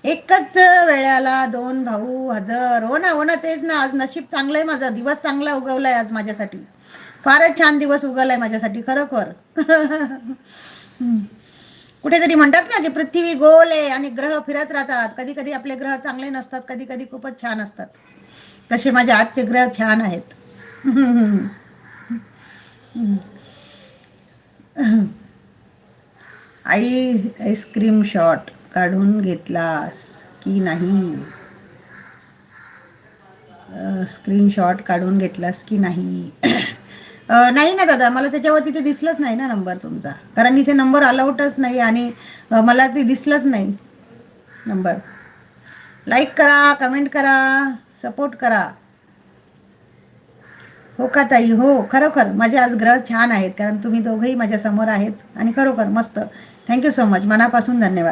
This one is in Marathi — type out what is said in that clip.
एकच वेळेला दोन भाऊ हजर. हो ना, हो ना, तेच ना. आज नशीब चांगलं आहे माझा, दिवस चांगला उगवलाय आज माझ्यासाठी. फारच छान दिवस उगवलाय माझ्यासाठी खरोखर. कुठेतरी म्हणतात ना की पृथ्वी गोल आहे आणि ग्रह फिरत राहतात. कधी कधी आपले ग्रह चांगले नसतात, कधी कधी खूपच छान असतात. तसे माझे आजचे ग्रह छान आहेत. आई, आईस्क्रीम शॉट काढून घेतलास की नाही? स्क्रीनशॉट काढून घेतलास की नाही? नाही ना दादा, मला त्याच्यावरती ते दिसलंच नाही ना नंबर तुमचा, कारण इथे नंबर अलाउटच नाही आणि मला ते दिसलंच नाही नंबर. लाईक करा, कमेंट करा, सपोर्ट करा. हो का ताई? हो, खरोखर माझे आज ग्रह छान आहेत, कारण तुम्ही दोघंही माझ्या समोर आहेत आणि खरोखर मस्त. थँक्यू सो मच, मनापासून धन्यवाद.